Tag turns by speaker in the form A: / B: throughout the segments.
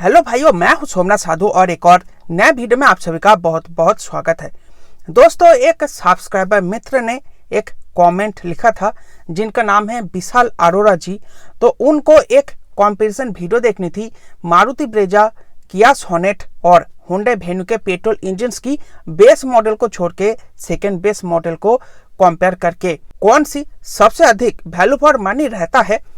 A: Hello भाइयों, मैं हूं सोमनाथ साधु और एक और नए वीडियो में आप सभी का बहुत बहुत स्वागत है। दोस्तों, एक सब्सक्राइबर मित्र ने एक कमेंट लिखा था जिनका नाम है विशाल अरोरा जी। तो उनको एक कंपैरिजन वीडियो देखनी थी मारुति ब्रेजा, किया सोनेट और हुंडई वेन्यू के पेट्रोल इंजन्स की बेस मॉडल को छोड़ के सेकेंड बेस मॉडल को कंपेयर करके कौन सी सबसे अधिक वैल्यू फॉर मनी रहता है।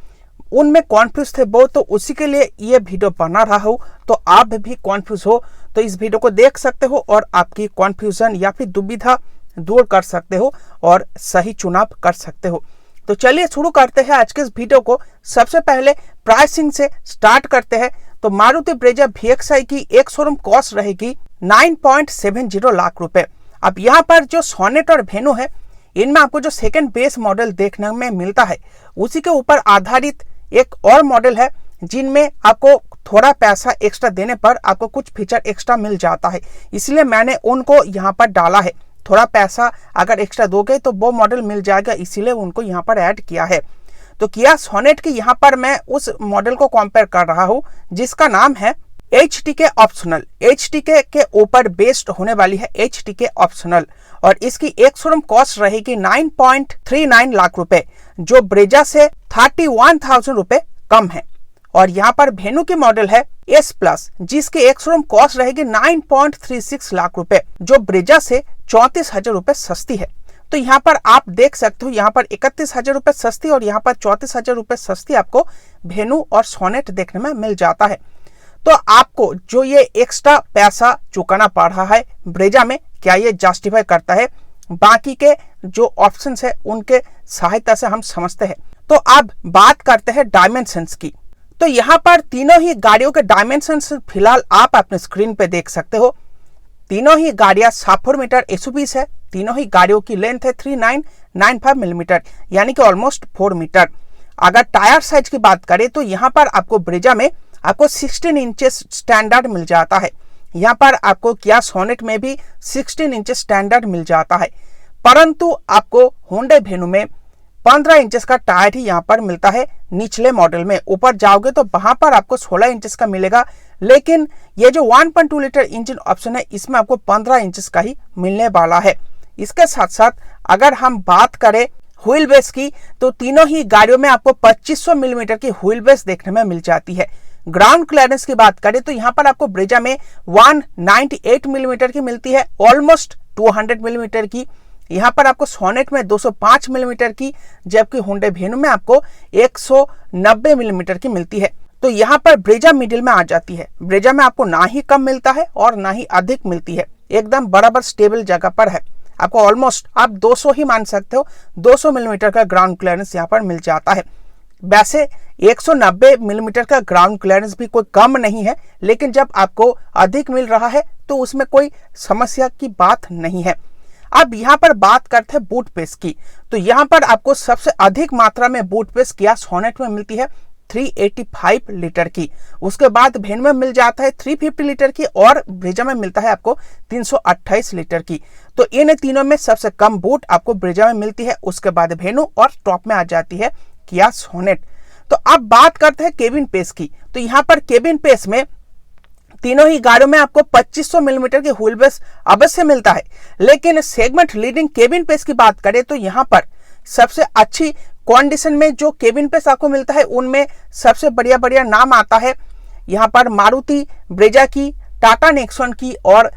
A: उनमें कॉन्फ्यूज थे बहुत, तो उसी के लिए ये वीडियो बना रहा हूँ। तो आप भी कॉन्फ्यूज हो तो इस वीडियो को देख सकते हो और आपकी कॉन्फ्यूजन या फिर दुविधा दूर कर सकते हो और सही चुनाव कर सकते हो। तो चलिए शुरू करते हैं आज के इस वीडियो को। सबसे पहले प्राइसिंग से स्टार्ट करते हैं। तो मारुति ब्रेजा VXI की एक शोरूम कॉस्ट रहेगी 9.70 लाख रुपए। अब यहाँ पर जो सोनेट और वेन्यू है, इनमें आपको जो सेकेंड बेस मॉडल देखने में मिलता है उसी के ऊपर आधारित एक और मॉडल है जिनमें आपको थोड़ा पैसा एक्स्ट्रा देने पर आपको कुछ फीचर एक्स्ट्रा मिल जाता है, इसलिए मैंने उनको यहाँ पर डाला है। थोड़ा पैसा अगर एक्स्ट्रा दोगे तो वो मॉडल मिल जाएगा, इसीलिए उनको यहाँ पर ऐड किया है। तो किया सोनेट की यहाँ पर मैं उस मॉडल को कंपेयर कर रहा हूँ जिसका नाम है HTK ऑप्शनल। HTK के ऊपर बेस्ड होने वाली है HTK ऑप्शनल और इसकी एक शोरूम कॉस्ट रहेगी 9.39 लाख रुपए, जो ब्रेजा से 31,000 रुपए कम है। और यहाँ पर वेन्यू की मॉडल है S प्लस, जिसकी एक शोरूम कॉस्ट रहेगी 9.36 लाख रुपए, जो ब्रेजा से 34,000 रुपए सस्ती है। तो यहाँ पर आप देख सकते हो, यहाँ पर 31,000 रुपए सस्ती और यहाँ पर 34,000 रुपए सस्ती आपको वेन्यू और सोनेट देखने में मिल जाता है। तो आपको जो ये एक्स्ट्रा पैसा चुकाना पड़ रहा है ब्रेजा में, क्या ये जस्टिफाई करता है? बाकी के जो ऑप्शंस है उनके सहायता से हम समझते हैं। तो अब बात करते हैं डायमेंशंस की। तो यहाँ पर तीनों ही गाड़ियों के डायमेंशंस फिलहाल आप अपने स्क्रीन पे देख सकते हो। तीनों ही गाड़ियां 7 मीटर SUVs है। तीनों ही गाड़ियों की लेंथ है 3995 मिलीमीटर, यानी कि ऑलमोस्ट 4 मीटर। अगर टायर साइज की बात करें तो यहाँ पर आपको ब्रेजा में आपको 16 इंचेस स्टैंडर्ड मिल जाता है। यहाँ पर आपको किया सोनेट में भी 16 इंचेस स्टैंडर्ड मिल जाता है, परंतु आपको हुंडई वेन्यू में 15 इंचेस का टायर ही यहाँ पर मिलता है निचले मॉडल में। ऊपर जाओगे तो वहां पर आपको 16 इंचेस का मिलेगा, लेकिन ये जो 1.2 लीटर इंजन ऑप्शन है इसमें आपको 15 इंचेस का ही मिलने वाला है। इसके साथ साथ अगर हम बात करें व्हील बेस की, तो तीनों ही गाड़ियों में आपको 2500 मिलीमीटर की व्हील बेस देखने में मिल जाती है। ग्राउंड क्लियरेंस की बात करें तो यहाँ पर आपको ब्रेजा में 198 मिलीमीटर की मिलती है, ऑलमोस्ट 200 मिलीमीटर की। यहाँ पर आपको सोनेट में 205 मिलीमीटर की, जबकि हुंडई वेन्यू में आपको 190 मिलीमीटर की मिलती है। तो यहाँ पर ब्रेजा मिडिल में आ जाती है। ब्रेजा में आपको ना ही कम मिलता है और ना ही अधिक मिलती है, एकदम बराबर स्टेबल जगह पर है। आपको ऑलमोस्ट आप 200 ही मान सकते हो, 200 मिलीमीटर का ग्राउंड क्लियरेंस यहाँ पर मिल जाता है। वैसे 190 मिलीमीटर का ग्राउंड क्लियरेंस भी कोई कम नहीं है, लेकिन जब आपको अधिक मिल रहा है तो उसमें कोई समस्या की बात नहीं है। अब यहाँ पर बात करते हैं बूट स्पेस की। तो यहाँ पर आपको सबसे अधिक मात्रा में बूट स्पेस किया सोनेट में मिलती है 385 लीटर की। उसके बाद वेन्यू में मिल जाता है 350 लीटर की और ब्रेजा में मिलता है आपको 328 लीटर की। तो इन तीनों में सबसे कम बूट आपको ब्रेजा में मिलती है, उसके बाद वेन्यू और टॉप में आ जाती है किया सोनेट। तो अब बात करते हैं केबिन स्पेस की। तो यहाँ पर केबिन स्पेस में तीनों ही गाड़ियों में आपको 2500 मिलीमीटर की व्हील बेस अवश्य मिलता है, लेकिन सेगमेंट लीडिंग केबिन स्पेस की बात करें तो यहाँ पर सबसे अच्छी कंडीशन में जो केबिन स्पेस आपको मिलता है उनमें सबसे बढ़िया बढ़िया नाम आता है यहाँ पर मारुति ब्रेजा की, टाटा नेक्सॉन की और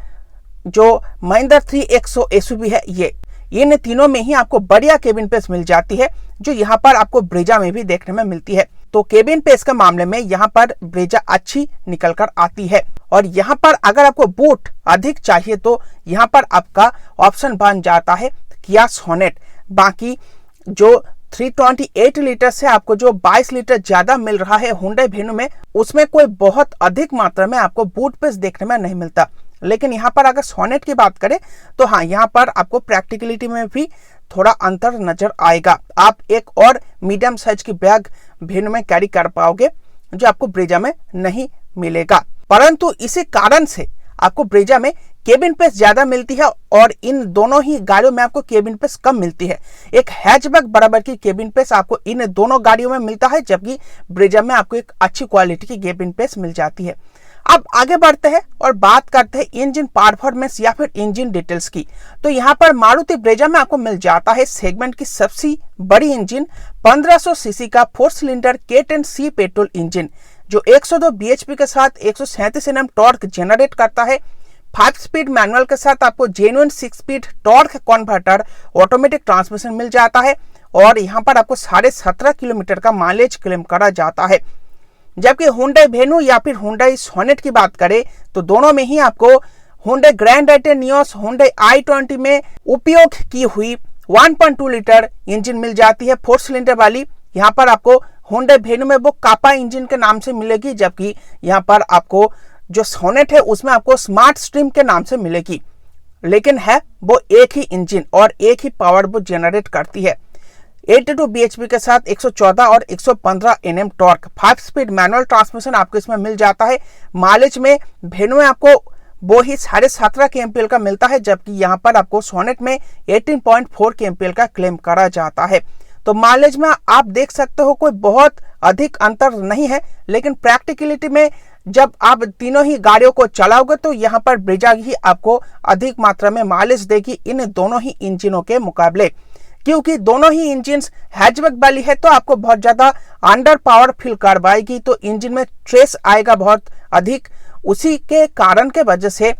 A: जो महिंद्रा 3XO SUV है। ये इन तीनों में ही आपको बढ़िया केबिन स्पेस मिल जाती है, जो यहाँ पर आपको ब्रेजा में भी देखने में मिलती है। तो केबिन स्पेस के मामले में यहाँ पर ब्रेजा अच्छी निकल कर आती है। और यहाँ पर अगर आपको बूट अधिक चाहिए तो यहाँ पर आपका ऑप्शन बन जाता है किया सोनेट। बाकी जो 328 लीटर से आपको जो 22 लीटर ज्यादा मिल रहा है हुंडई वेन्यू में, उसमें कोई बहुत अधिक मात्रा में आपको बूट स्पेस देखने में नहीं मिलता। लेकिन यहाँ पर अगर सोनेट की बात करें तो हाँ, यहाँ पर आपको प्रैक्टिकलिटी में भी थोड़ा अंतर नजर आएगा। आप एक और मीडियम साइज की बैग वेन्यू में कैरी कर पाओगे, जो आपको ब्रेजा में नहीं मिलेगा। परंतु इसी कारण से आपको ब्रेजा में केबिन स्पेस ज्यादा मिलती है और इन दोनों ही गाड़ियों में आपको केबिन स्पेस कम मिलती है। एक हैचबैक बराबर की केबिन स्पेस आपको इन दोनों गाड़ियों में मिलता है, जबकि ब्रेजा में आपको एक अच्छी क्वालिटी की केबिन स्पेस मिल जाती है। अब आगे बढ़ते हैं और बात करते हैं इंजन परफॉर्मेंस या फिर इंजन डिटेल्स की। तो यहाँ पर मारुति ब्रेजा में आपको मिल जाता है सेगमेंट की सबसे बड़ी इंजन 1500 सीसी का 4 सिलेंडर K10C पेट्रोल इंजन, जो 102 bhp के साथ 137 Nm टॉर्क जनरेट करता है। 5 स्पीड मैनुअल के साथ आपको genuine 6 speed torque converter automatic transmission मिल जाता है और यहाँ पर आपको 17.5 किलोमीटर का माइलेज क्लेम करा जाता है। जबकि हुंडई वेन्यू या फिर हुंडई सोनेट की बात करें तो दोनों में ही आपको हुंडई ग्रैंड आइटेन नियोस, हुंडई i20 में उपयोग की हुई 1.2 लीटर इंजन मिल जाती है 4 सिलेंडर वाली। यहाँ पर आपको हुंडई वेन्यू में वो कापा इंजन के नाम से मिलेगी, जबकि यहाँ पर आपको जो सोनेट है उसमें आपको स्मार्ट स्ट्रीम के नाम से मिलेगी, लेकिन है वो एक ही इंजन और एक ही पावर वो जनरेट करती है। 82 bhp के साथ 114 और 115 Nm torque, 5 speed manual transmission आपको इसमें मिल जाता है। माइलेज में वेन्यू में आपको वो ही 17.5 kmpl का मिलता है, जबकि यहाँ पर आपको सोनेट में 18.4 kmpl का क्लेम करा जाता है। तो माइलेज में आप देख सकते हो कोई बहुत अधिक अंतर नहीं है, लेकिन प्रैक्टिकलिटी में जब आप तीनों ही गाड़ियों को चलाओगे तो यहाँ पर ब्रेजा ही आपको अधिक मात्रा में माइलेज देगी इन दोनों ही इंजनों के मुकाबले, क्योंकि दोनों ही इंजन हैचबैक वाली है तो आपको बहुत ज्यादा अंडर पावर फील करवाएगी, तो इंजन में ट्रेस आएगा बहुत अधिक। उसी के कारण के वजह से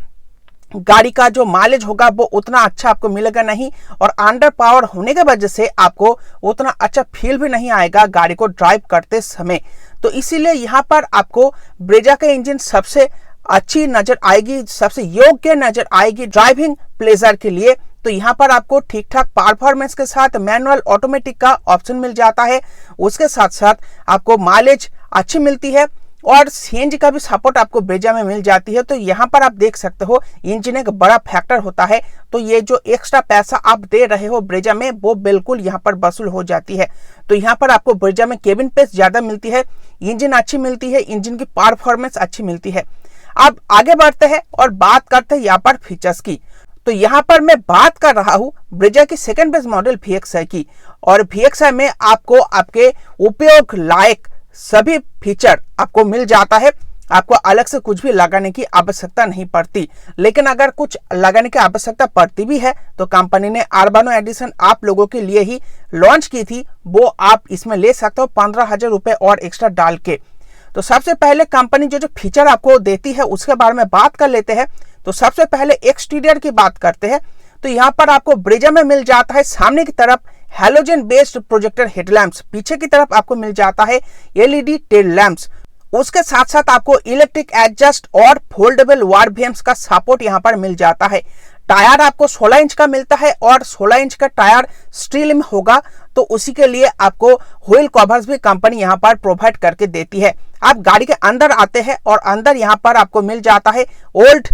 A: गाड़ी का जो माइलेज होगा वो उतना अच्छा आपको मिलेगा नहीं, और अंडर पावर होने के वजह से आपको उतना अच्छा फील भी नहीं आएगा गाड़ी को ड्राइव करते समय। तो इसीलिए यहाँ पर आपको ब्रेजा का इंजन सबसे अच्छी नजर आएगी, सबसे योग्य नजर आएगी ड्राइविंग प्लेजर के लिए। तो यहाँ पर आपको ठीक ठाक परफॉर्मेंस के साथ मैनुअल ऑटोमेटिक का ऑप्शन मिल जाता है, उसके साथ साथ आपको माइलेज अच्छी मिलती है और सीएनजी का भी सपोर्ट आपको ब्रेजा में मिल जाती है। तो यहाँ पर आप देख सकते हो इंजन एक बड़ा फैक्टर होता है, तो ये जो एक्स्ट्रा पैसा आप दे रहे हो ब्रेजा में वो बिल्कुल यहाँ पर वसूल हो जाती है। तो यहाँ पर आपको ब्रेजा में केबिन स्पेस ज्यादा मिलती है, इंजन अच्छी मिलती है, इंजन की परफॉर्मेंस अच्छी मिलती है। अब आगे बढ़ते हैं और बात करते हैं यहाँ पर फीचर्स की। तो यहाँ पर मैं बात कर रहा हूँ ब्रेजा की सेकंड बेस मॉडल VXI की, और VXI में आपको आपके उपयोग लायक सभी फीचर आपको मिल जाता है, आपको अलग से कुछ भी लगाने की आवश्यकता नहीं पड़ती। लेकिन अगर कुछ लगाने की आवश्यकता पड़ती भी है तो कंपनी ने अर्बानो एडिशन आप लोगों के लिए ही लॉन्च की थी, वो आप इसमें ले सकते हो 15,000 रुपए और एक्स्ट्रा डाल के। तो सबसे पहले कंपनी जो फीचर आपको देती है उसके बारे में बात कर लेते हैं। तो सबसे पहले एक्सटीरियर की बात करते हैं। तो यहाँ पर आपको ब्रेजा में मिल जाता है सामने की तरफ हैलोजन बेस्ड प्रोजेक्टर हेडलैम्प्स, पीछे की तरफ आपको मिल जाता है LED टेल लैंप्स, उसके साथ साथ आपको इलेक्ट्रिक एडजस्ट और फोल्डेबल वार बीम्स का सपोर्ट यहाँ पर मिल जाता है। टायर आपको 16 इंच का मिलता है और 16 इंच का टायर स्टील में होगा, तो उसी के लिए आपको व्हील कवर्स भी कंपनी यहाँ पर प्रोवाइड करके देती है। आप गाड़ी के अंदर आते हैं और अंदर यहाँ पर आपको मिल जाता है ओल्ड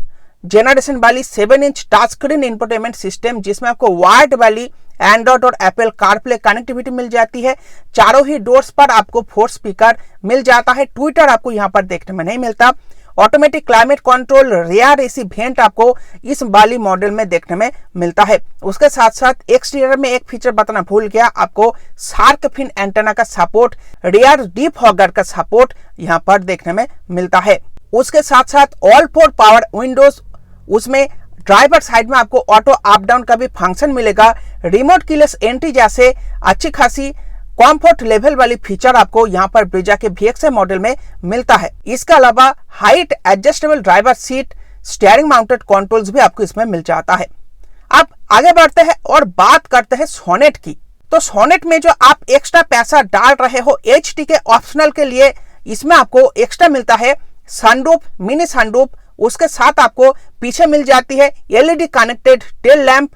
A: जेनरेशन वाली 7 inch touch screen infotainment system, जिसमें आपको वायर्ड वाली एंड्रॉइड और एप्पल कारप्ले कनेक्टिविटी मिल जाती है। चारों ही डोर्स पर आपको 4 स्पीकर मिल जाता है, ट्विटर आपको यहाँ पर देखने में नहीं मिलता। Automatic climate control rear AC went आपको इस वाली मॉडल में देखने में मिलता है। उसके साथ साथ एक्सटीरियर में एक फीचर बताना भूल गया, आपको शार्क फिन एंटेना का सपोर्ट, रियर डीप हॉगर का सपोर्ट यहाँ पर देखने में मिलता है। उसके साथ साथ ऑल 4 पावर विंडोज, उसमें ड्राइवर साइड में आपको ऑटो अप डाउन का भी फंक्शन मिलेगा। रिमोट कीलेस एंट्री जैसे अच्छी खासी कंफर्ट लेवल वाली फीचर आपको यहाँ पर ब्रेजा के VXI मॉडल में मिलता है। इसके अलावा height adjustable driver seat, steering mounted controls भी आपको इसमें मिल जाता है। अब आगे बढ़ते हैं और बात करते हैं सोनेट की। तो सोनेट में जो आप एक्स्ट्रा पैसा डाल रहे हो HT के ऑप्शनल के लिए, इसमें आपको एक्स्ट्रा मिलता है सनरूफ, मिनी सनरूफ, उसके साथ आपको पीछे मिल जाती है LED connected tail lamp,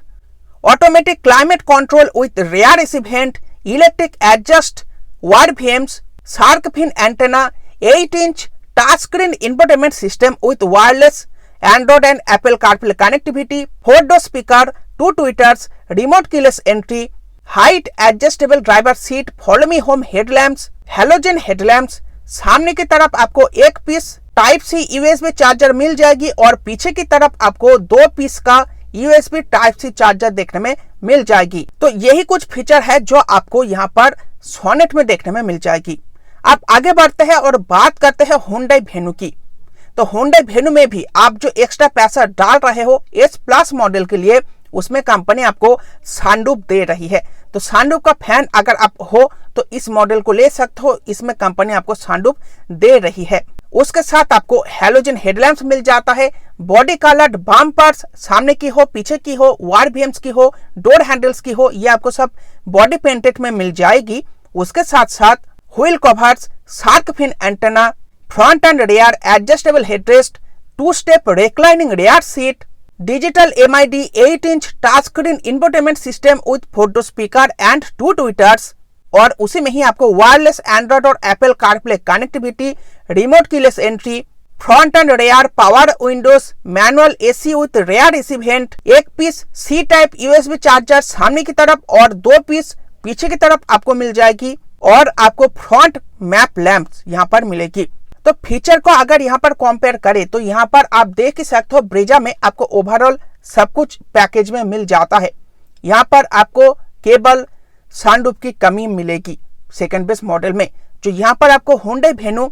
A: automatic climate control with rear AC vent, electric adjust wire beams, shark fin antenna, 8 inch touch screen infotainment system with wireless Android and Apple CarPlay connectivity, 4 door speaker, 2 tweeters, remote keyless entry, height adjustable driver seat, follow me home headlamps, halogen headlamps. सामने की तरफ आपको एक piece type C USB charger मिल जाएगी और पीछे की तरफ आपको 2 पीस का USB टाइप C चार्जर देखने में मिल जाएगी। तो यही कुछ फीचर है जो आपको यहाँ पर सोनेट में देखने में मिल जाएगी। अब आगे बढ़ते हैं और बात करते हैं हुंडई वेन्यू की। तो Hyundai Venue में भी आप जो एक्स्ट्रा पैसा डाल रहे हो एस प्लस मॉडल के लिए, उसमें कंपनी आपको सनरूफ दे रही है। तो सनरूफ का फैन अगर आप हो तो इस मॉडल को ले सकते हो, इसमें कंपनी आपको सनरूफ दे रही है। उसके साथ आपको हैलोजन हेडलैम्प्स मिल जाता है, बॉडी कलर्ड बम्पर्स, सामने की हो, पीछे की हो, वारबीएम्स की हो, डोर हैंडल्स की हो, ये आपको सब बॉडी पेंटेड में मिल जाएगी। उसके साथ साथ wheel covers, shark fin antenna, front and rear adjustable headrest, 2 step reclining rear seat, digital MID 8-inch touch screen infotainment system with photo speaker and 2 tweeters, और उसी में ही आपको वायरलेस एंड्रॉइड और Apple CarPlay connectivity, remote keyless entry, front and rear power windows, manual AC with rear AC vent, 1 piece C type USB charger सामने की तरफ और 2 पीस पीछे की तरफ आपको मिल जाएगी, और आपको फ्रंट मैप लैंप्स यहाँ पर मिलेगी। तो फीचर को अगर यहाँ पर कंपेयर करें तो यहाँ पर आप देख ही सकते हो ब्रेजा में आपको ओवरऑल सब कुछ पैकेज में मिल जाता है। यहाँ पर आपको केवल सनरूफ की कमी मिलेगी सेकंड बेस मॉडल में, जो यहाँ पर आपको Hyundai Venue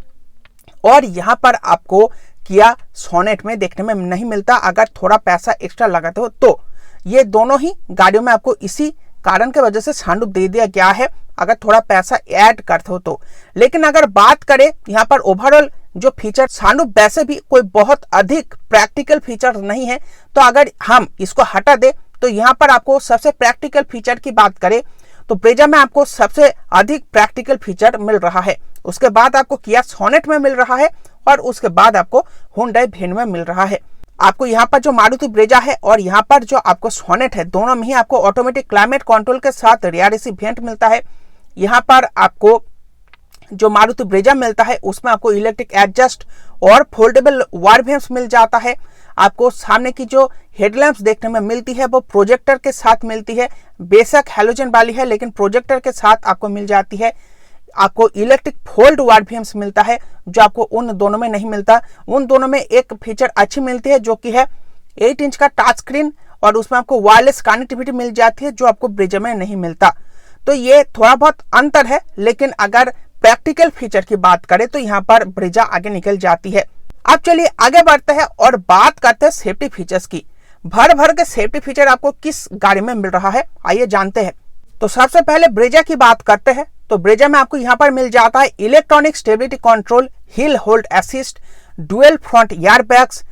A: और यहाँ पर आपको किया सोनेट में देखने में नहीं मिलता। अगर थोड़ा पैसा एक्स्ट्रा लगाते हो तो ये दोनों ही गाड़ियों में आपको इसी कारण की वजह से सनरूफ दे दिया गया है, अगर थोड़ा पैसा ऐड करते हो तो। लेकिन अगर बात करें यहाँ पर ओवरऑल जो फीचर, सनरूफ वैसे भी कोई बहुत अधिक प्रैक्टिकल फीचर नहीं है, तो अगर हम इसको हटा दे तो यहाँ पर आपको सबसे प्रैक्टिकल फीचर की बात करें तो ब्रेजा में आपको सबसे अधिक प्रैक्टिकल फीचर मिल रहा है। उसके बाद आपको किया सोनेट में मिल रहा है, और उसके बाद आपको Hyundai Venue में मिल रहा है। आपको यहाँ पर जो मारुति ब्रेजा है और यहाँ पर जो आपको सोनेट है, दोनों में ही आपको ऑटोमेटिक क्लाइमेट कंट्रोल के साथ रियर AC वेंट मिलता है। यहाँ पर आपको जो मारुति ब्रेजा मिलता है उसमें आपको इलेक्ट्रिक एडजस्ट और फोल्डेबल वारबीएम्स मिल जाता है। आपको सामने की जो हेडलैम्प्स देखने में मिलती है वो प्रोजेक्टर के साथ मिलती है, बेशक हैलोजन वाली है लेकिन प्रोजेक्टर के साथ आपको मिल जाती है। आपको इलेक्ट्रिक फोल्ड वारबीएम्स मिलता है, जो आपको उन दोनों में नहीं मिलता। उन दोनों में एक फीचर अच्छी मिलती है जो कि है 8 इंच का टच स्क्रीन, और उसमें आपको वायरलेस कनेक्टिविटी मिल जाती है जो आपको ब्रेजा में नहीं मिलता। तो ये थोड़ा बहुत अंतर है, लेकिन अगर प्रैक्टिकल फीचर की बात करें तो यहाँ पर ब्रेजा आगे निकल जाती है। अब चलिए आगे बढ़ते हैं और बात करते हैं सेफ्टी फीचर्स की। भर भर के सेफ्टी फीचर आपको किस गाड़ी में मिल रहा है, आइए जानते हैं। तो सबसे पहले ब्रेजा की बात करते हैं। तो ब्रेजा में आपको यहाँ पर मिल जाता है electronic stability control, hill hold assist, dual front airbags,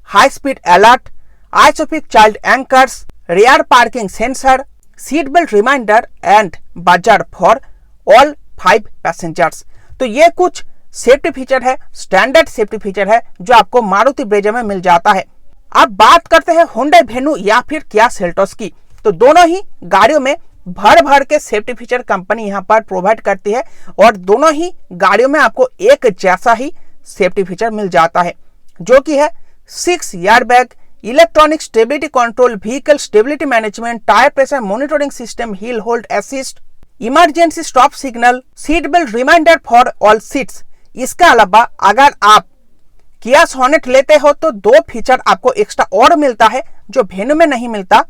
A: high speed alert, ISOFIX child anchors, rear parking sensor, seat belt reminder and buzzer for all 5 passengers. तो ये कुछ सेफ्टी फीचर है, स्टैंडर्ड सेफ्टी फीचर है जो आपको Maruti Brezza में मिल जाता है। अब बात करते हैं Hyundai Venue या फिर Kia Seltos की। तो दोनों ही गाड़ियों में भर भर के सेफ्टी फीचर कंपनी यहाँ पर प्रोवाइड करती है, और दोनों ही गाड़ियों में आपको एक जैसा ही सेफ्टी फीचर मिल जाता है, जो कि है 6 airbag, electronic stability control, vehicle stability management, tyre pressure monitoring system, hill hold assist, emergency stop signal, seat belt reminder for all seats. इसके अलावा अगर आप किया सोनेट लेते हो तो 2 फीचर आपको एक्स्ट्रा और मिलता है जो Venue में नहीं मिलता,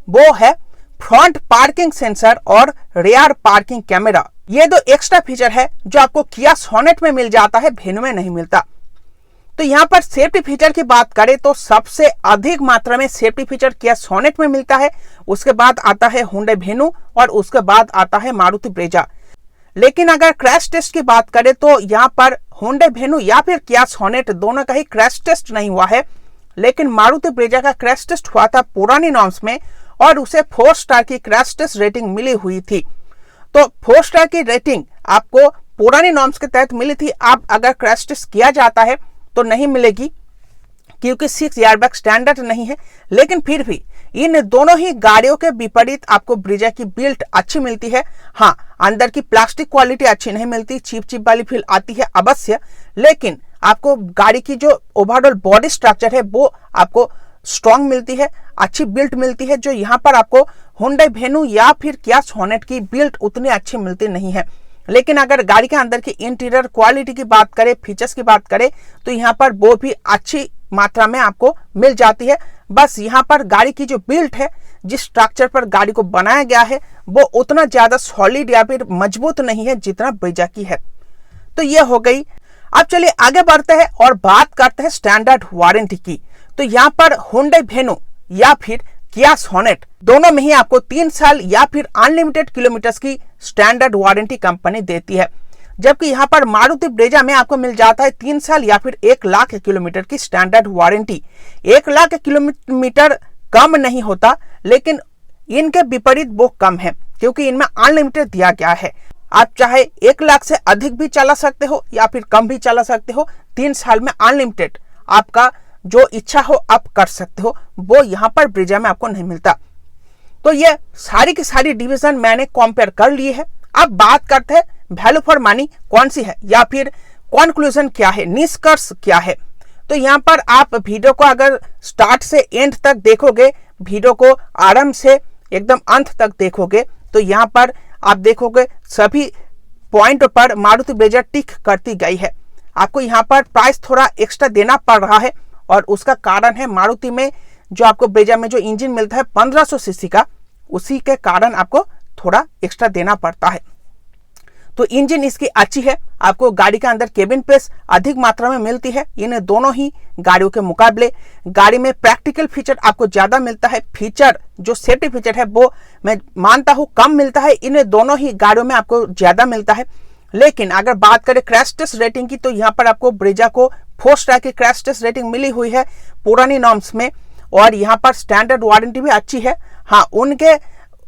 A: वो है फ्रंट पार्किंग सेंसर और रियर पार्किंग कैमरा। ये 2 एक्स्ट्रा फीचर है जो आपको किया सोनेट में मिल जाता है, Venue में नहीं मिलता। तो यहाँ पर सेफ्टी फीचर की बात करें तो सबसे अधिक मात्रा में सेफ्टी फीचर किया सोनेट में मिलता है, उसके बाद आता है Hyundai Venue और उसके बाद आता है मारुति ब्रेजा। लेकिन अगर क्रैश टेस्ट की बात करें तो यहाँ पर Hyundai Venue या फिर किया सोनेट दोनों का ही क्रैश टेस्ट नहीं हुआ है, लेकिन मारुति ब्रेजा का क्रैश टेस्ट हुआ था पुरानी नॉर्म्स में और उसे 4 स्टार की क्रैश टेस्ट रेटिंग मिली हुई थी। तो 4 स्टार की रेटिंग आपको पुरानी नॉर्म्स के तहत मिली थी। अब अगर क्रैश टेस्ट किया जाता है तो नहीं मिलेगी, क्योंकि 6 एयरबैग स्टैंडर्ड नहीं है। लेकिन फिर भी इन दोनों ही गाड़ियों के विपरीत आपको ब्रेजा की बिल्ट अच्छी मिलती है। हाँ, अंदर की प्लास्टिक क्वालिटी अच्छी नहीं मिलती, चिप वाली फील आती है अवश्य, लेकिन आपको गाड़ी की जो ओवरऑल बॉडी स्ट्रक्चर है वो आपको स्ट्रॉन्ग मिलती है, अच्छी बिल्ट मिलती है, जो यहाँ पर आपको Hyundai Venue या फिर किया सोनेट की बिल्ट उतनी अच्छी मिलती नहीं है। लेकिन अगर गाड़ी के अंदर की इंटीरियर क्वालिटी की बात करें, फीचर्स की बात करें, तो यहाँ पर वो भी अच्छी मात्रा में आपको मिल जाती है। बस यहाँ पर गाड़ी की जो बिल्ट है, जिस स्ट्रक्चर पर गाड़ी को बनाया गया है, वो उतना ज्यादा सॉलिड या फिर मजबूत नहीं है जितना ब्रेजा की है। तो ये हो गई। अब चलिए आगे बढ़ते हैं और बात करते हैं स्टैंडर्ड वारंटी की। तो यहाँ पर Hyundai Venue या फिर Kia Sonet दोनों में ही आपको 3 साल या फिर अनलिमिटेड किलोमीटर्स की स्टैंडर्ड वारंटी कंपनी देती है, जबकि यहाँ पर मारुति ब्रेजा में आपको मिल जाता है 3 साल या फिर 1 लाख किलोमीटर की स्टैंडर्ड वारंटी। 1 लाख किलोमीटर कम नहीं होता, लेकिन इनके विपरीत वो कम है क्योंकि इनमें अनलिमिटेड दिया गया है। आप चाहे 1 लाख से अधिक भी चला सकते हो या फिर कम भी चला सकते हो। 3 साल में अनलिमिटेड आपका जो इच्छा हो आप कर सकते हो, वो यहाँ पर ब्रेजा में आपको नहीं मिलता। तो ये सारी की सारी डिवीजन मैंने कंपेयर कर ली है। अब बात करते हैं वैल्यू फॉर मनी कौन सी है या फिर कंक्लूजन क्या है, निष्कर्ष क्या है। तो यहाँ पर आप वीडियो को अगर स्टार्ट से एंड तक देखोगे, वीडियो को आरंभ से एकदम अंत तक देखोगे, तो यहाँ पर आप देखोगे सभी पॉइंट पर मारुति ब्रेजा टिक करती गई है। आपको यहाँ पर प्राइस थोड़ा एक्स्ट्रा देना पड़ रहा है और उसका कारण है मारुति में जो आपको ब्रेजा में जो इंजन मिलता है 1500 सीसी का, उसी के कारण आपको थोड़ा एक्स्ट्रा देना पड़ता है। तो इंजन इसकी अच्छी है, आपको गाड़ी के अंदर केबिन स्पेस अधिक मात्रा में मिलती है इन दोनों ही गाड़ियों के मुकाबले। गाड़ी में प्रैक्टिकल फीचर आपको ज्यादा मिलता है, फीचर जो सेफ्टी फीचर है वो मैं मानता हूँ कम मिलता है, इन दोनों ही गाड़ियों में आपको ज्यादा मिलता है। लेकिन अगर बात करें क्रैश टेस्ट रेटिंग की, तो यहाँ पर आपको ब्रेजा को 4 स्टार की क्रैश टेस्ट रेटिंग मिली हुई है पुरानी नॉर्म्स में, और यहाँ पर स्टैंडर्ड वारंटी भी अच्छी है। हाँ,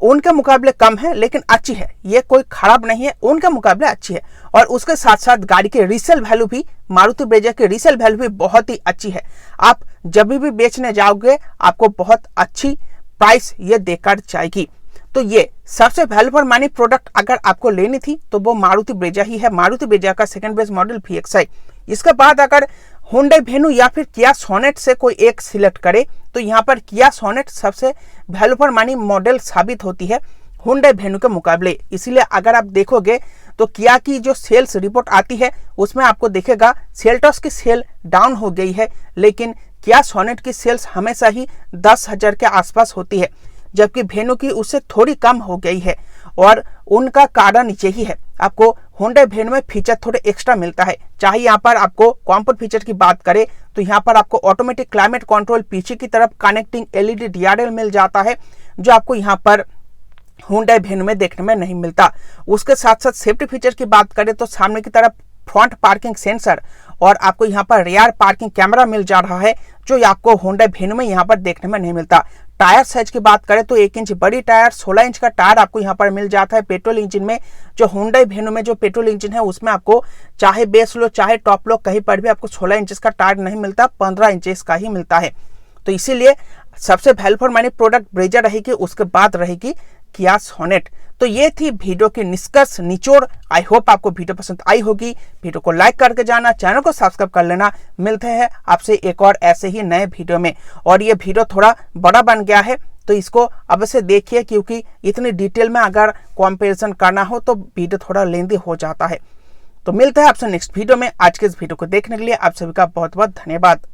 A: उनके मुकाबले कम है लेकिन अच्छी है, ये कोई खराब नहीं है, उनके मुकाबले अच्छी है। और उसके साथ साथ गाड़ी के रीसेल वैल्यू भी, मारुति ब्रेजा के रीसेल वैल्यू भी बहुत ही अच्छी है। आप जब भी बेचने जाओगे आपको बहुत अच्छी प्राइस ये देकर जाएगी। तो ये सबसे वैल्यू फॉर मनी प्रोडक्ट अगर आपको लेनी थी तो वो मारुति ब्रेजा ही है, मारुति ब्रेजा का सेकंड बेस मॉडल VXI। इसके बाद अगर Hyundai Venue या फिर Kia Sonet से कोई एक सिलेक्ट करे, तो यहाँ पर Kia Sonet सबसे वैल्यू फॉर मनी मॉडल साबित होती है Hyundai Venue के मुकाबले। इसीलिए अगर आप देखोगे तो Kia की जो सेल्स रिपोर्ट आती है उसमें आपको दिखेगा सेल्टॉस की सेल डाउन हो गई है, लेकिन Kia Sonet की सेल्स हमेशा ही 10,000 के आसपास होती है, जबकि Venue की उससे थोड़ी कम हो गई है। और उनका कारण यही है, आपको Hyundai Venue में फीचर थोड़े एक्स्ट्रा मिलता है। चाहे यहाँ पर आपको कॉम्फर्ट फीचर की बात करें तो यहाँ पर आपको ऑटोमेटिक क्लाइमेट कंट्रोल, पीछे की तरफ कनेक्टिंग LED DRL मिल जाता है, जो आपको यहाँ पर Hyundai Venue में देखने में नहीं मिलता। उसके साथ साथ सेफ्टी फीचर की बात करें तो सामने की तरफ फ्रंट पार्किंग सेंसर और आपको यहाँ पर रियर पार्किंग कैमरा मिल जा रहा है, जो आपको Hyundai Venue में यहाँ पर देखने में नहीं मिलता। टायर साइज की बात करें तो 1 इंच बड़ी टायर, 16 इंच का टायर आपको यहाँ पर मिल जाता है पेट्रोल इंजन में। जो Hyundai Venue में जो पेट्रोल इंजन है उसमें आपको चाहे बेस लो चाहे टॉप लो कहीं पर भी आपको 16 इंच का टायर नहीं मिलता, 15 इंच का ही मिलता है। तो इसीलिए सबसे value for money product Brezza रहेगी, उसके बाद रहेगी Kia Sonet। तो ये थी वीडियो की निष्कर्ष निचोड़। आई होप आपको वीडियो पसंद आई होगी। वीडियो को लाइक करके जाना, चैनल को सब्सक्राइब कर लेना। मिलते हैं आपसे एक और ऐसे ही नए वीडियो में। और ये वीडियो थोड़ा बड़ा बन गया है तो इसको अवश्य देखिए, क्योंकि इतनी डिटेल में अगर कंपैरिजन करना हो तो वीडियो थोड़ा लेंदी हो जाता है। तो मिलते हैं आपसे नेक्स्ट वीडियो में। आज के इस वीडियो को देखने के लिए आप सभी का बहुत बहुत धन्यवाद।